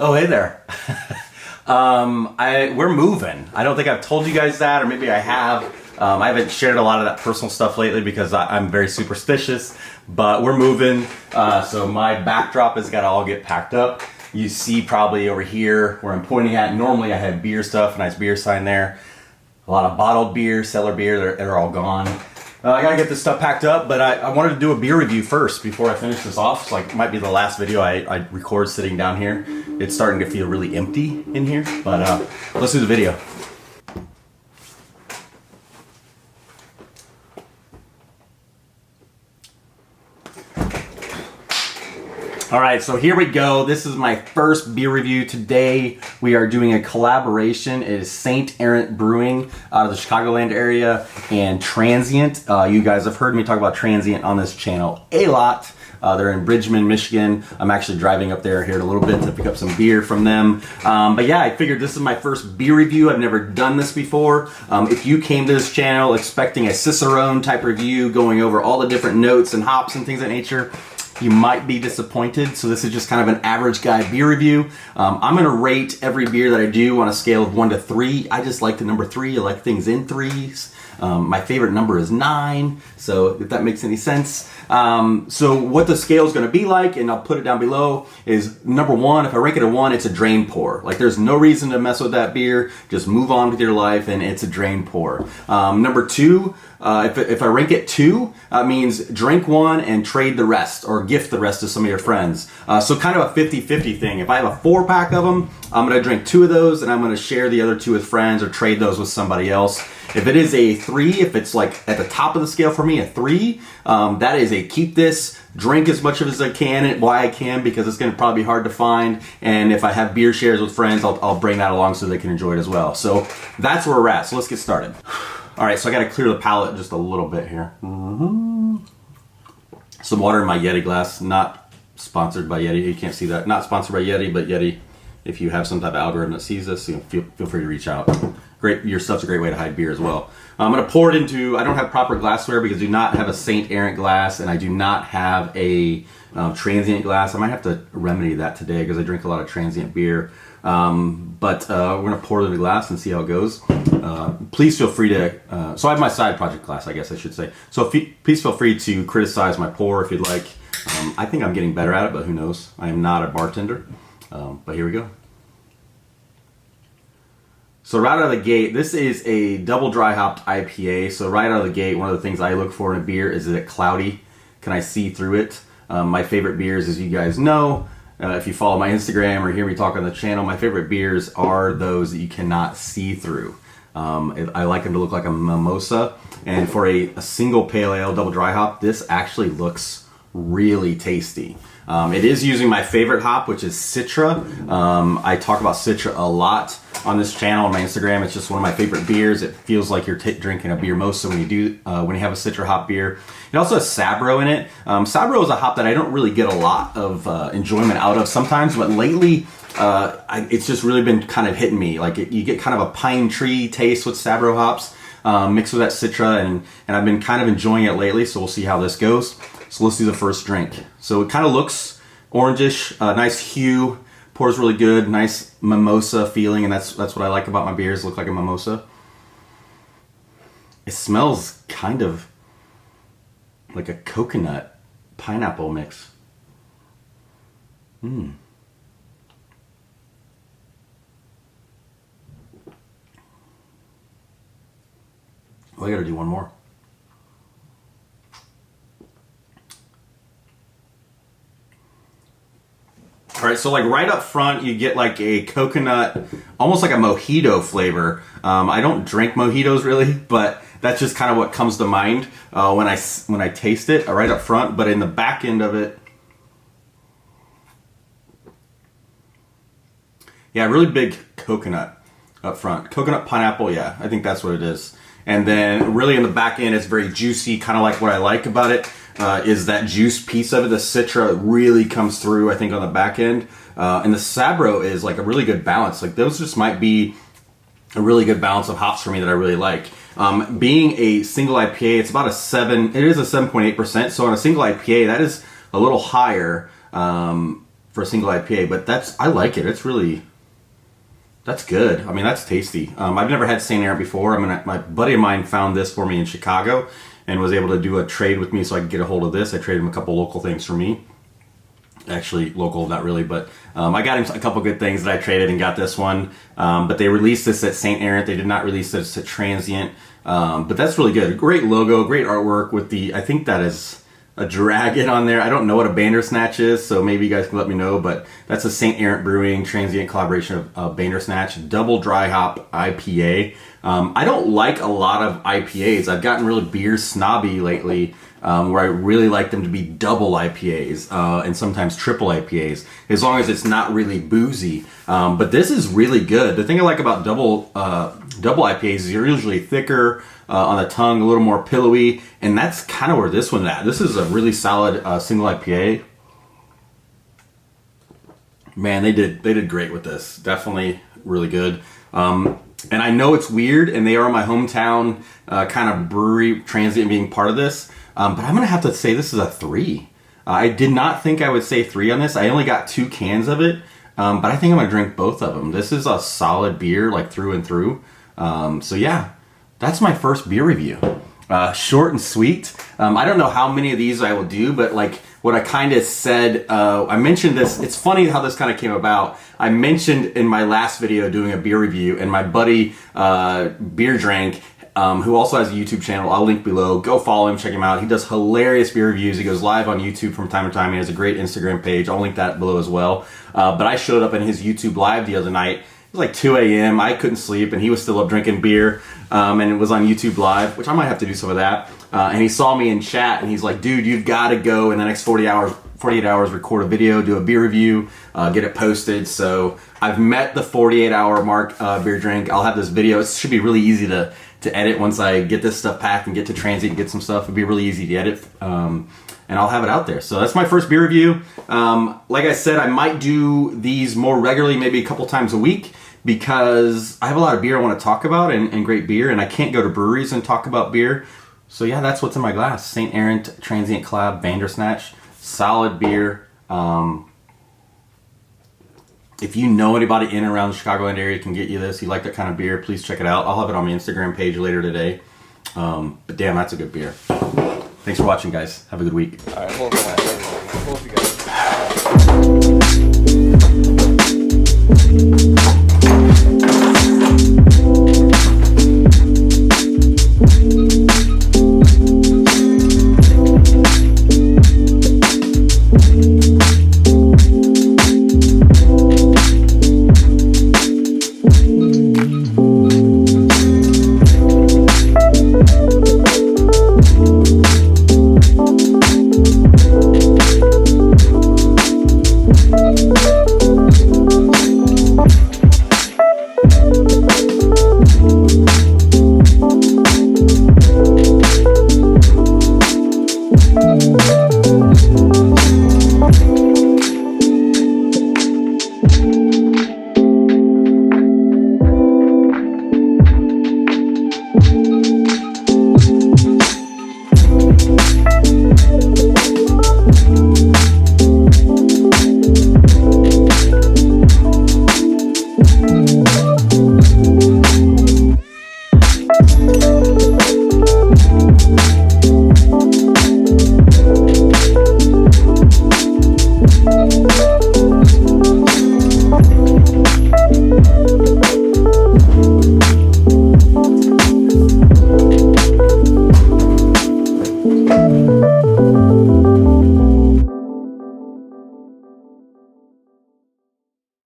Oh, hey there. We're moving. I don't think I've told you guys that, or maybe I have. I haven't shared a lot of that personal stuff lately because I'm very superstitious, but we're moving. So my backdrop has got to all get packed up. You see probably over here where I'm pointing at, normally I had beer stuff, a nice beer sign there. A lot of bottled beer, cellar beer, they're all gone. I gotta get this stuff packed up, but I wanted to do a beer review first before I finish this off. So it might be the last video I record sitting down here. It's starting to feel really empty in here, but let's do the video. All right, so here we go. This is my first beer review today. We are doing a collaboration. It is St. Errant Brewing out of the Chicagoland area and Transient. You guys have heard me talk about Transient on this channel a lot. They're in Bridgman, Michigan. I'm actually driving up there here in a little bit to pick up some beer from them. But yeah, I figured this is my first beer review. I've never done this before. If you came to this channel expecting a Cicerone type review going over all the different notes and hops and things of that nature, you might be disappointed. So this is just kind of an average guy beer review. I'm gonna rate every beer that I do on a scale of 1 to 3. I just like the number 3. I like things in 3s. My favorite number is 9, so if that makes any sense. So what the scale is going to be like, and I'll put it down below, is number 1, if I rank it a 1, it's a drain pour. Like there's no reason to mess with that beer. Just move on with your life, and it's a drain pour. Number 2, if I rank it 2, means drink 1 and trade the rest, or gift the rest to some of your friends. So kind of a 50-50 thing. If I have a 4-pack of them, I'm going to drink 2 of those, and I'm going to share the other 2 with friends or trade those with somebody else. If it is a 3, if it's like at the top of the scale for me, a 3, that is a keep this, drink as much of as I can, and why I can, because it's going to probably be hard to find. And if I have beer shares with friends, I'll bring that along so they can enjoy it as well. So that's where we're at. So let's get started. All right, so I got to clear the palate just a little bit here. Some water in my Yeti glass. Not sponsored by Yeti. You can't see that. Not sponsored by Yeti, but Yeti, if you have some type of algorithm that sees this, feel free to reach out. Great, your stuff's a great way to hide beer as well. I'm gonna pour it into, I don't have proper glassware because I do not have a St. Errant glass, and I do not have a Transient glass. I might have to remedy that today because I drink a lot of Transient beer. But we're gonna pour it in the glass and see how it goes. Please feel free to, so I have my side project glass, I guess I should say. So please feel free to criticize my pour if you'd like. I think I'm getting better at it, but who knows? I am not a bartender. But here we go. So right out of the gate, this is a Double Dry Hopped IPA. So right out of the gate, one of the things I look for in a beer is it cloudy? Can I see through it? My favorite beers, as you guys know, if you follow my Instagram or hear me talk on the channel, my favorite beers are those that you cannot see through. I like them to look like a mimosa. And for a single pale ale double dry hop, this actually looks really tasty. It is using my favorite hop, which is Citra. I talk about Citra a lot on this channel on my Instagram. It's just one of my favorite beers. It feels like you're drinking a beer mimosa when you have a Citra hop beer. It also has Sabro in it. Sabro is a hop that I don't really get a lot of enjoyment out of sometimes, but lately it's just really been kind of hitting me. Like you get kind of a pine tree taste with Sabro hops mixed with that Citra, and I've been kind of enjoying it lately. So we'll see how this goes. So let's do the first drink. So it kind of looks orangish, nice hue, pours really good, nice mimosa feeling, and that's what I like about my beers, look like a mimosa. It smells kind of like a coconut pineapple mix. Oh, I gotta do one more. All right, so like right up front, you get like a coconut, almost like a mojito flavor. I don't drink mojitos really, but that's just kind of what comes to mind when I taste it right up front. But in the back end of it, yeah, really big coconut up front. Coconut pineapple, yeah, I think that's what it is. And then really in the back end, it's very juicy, kind of like what I like about it. Is that juice piece of it. The Citra really comes through, I think, on the back end. And the Sabro is like a really good balance. Like those just might be a really good balance of hops for me that I really like. Being a single IPA, it's about it is a 7.8%. So on a single IPA, that is a little higher for a single IPA, but I like it. It's really, that's good. I mean, that's tasty. I've never had St. Errant before. I mean, my buddy of mine found this for me in Chicago and was able to do a trade with me so I could get a hold of this. I traded him a couple local things for me. Actually, local, not really, but I got him a couple good things that I traded and got this one. But they released this at St. Errant. They did not release this at Transient. But that's really good. Great logo, great artwork with the, I think that is a dragon on there. I don't know what a Bandersnatch is, so maybe you guys can let me know, but that's a St. Errant Brewing Transient collaboration of Bandersnatch, Double Dry Hopped IPA. I don't like a lot of IPAs. I've gotten really beer snobby lately, where I really like them to be double IPAs and sometimes triple IPAs, as long as it's not really boozy. But this is really good. The thing I like about double IPAs is you're usually thicker on the tongue, a little more pillowy, and that's kind of where this one's at. This is a really solid single IPA. Man, they did great with this. Definitely really good. And I know it's weird, and they are my hometown kind of brewery, Transient being part of this. But I'm gonna have to say this is a 3. I did not think I would say 3 on this. I only got 2 cans of it, but I think I'm gonna drink both of them. This is a solid beer, like through and through. So yeah, that's my first beer review. Short and sweet. I don't know how many of these I will do, but like what I kind of said, I mentioned this. It's funny how this kind of came about. I mentioned in my last video doing a beer review, and my buddy BeerDrank, who also has a YouTube channel, I'll link below. Go follow him, check him out. He does hilarious beer reviews. He goes live on YouTube from time to time. He has a great Instagram page. I'll link that below as well. But I showed up in his YouTube live the other night. It was like 2 a.m. I couldn't sleep, and he was still up drinking beer, and it was on YouTube Live, which I might have to do some of that. And he saw me in chat, and he's like, dude, you've got to go in the next 48 hours, record a video, do a beer review, get it posted. So I've met the 48-hour mark, BeerDrank. I'll have this video. It should be really easy to edit once I get this stuff packed and get to Transient and get some stuff. It'll be really easy to edit. And I'll have it out there. So that's my first beer review. Like I said, I might do these more regularly, maybe a couple times a week, because I have a lot of beer I want to talk about and great beer, and I can't go to breweries and talk about beer. So yeah, that's what's in my glass. St. Errant Transient Collab Bandersnatch. Solid beer. If you know anybody in and around the Chicagoland area can get you this, you like that kind of beer, please check it out. I'll have it on my Instagram page later today. But damn, that's a good beer. Thanks for watching, guys. Have a good week. All right, well,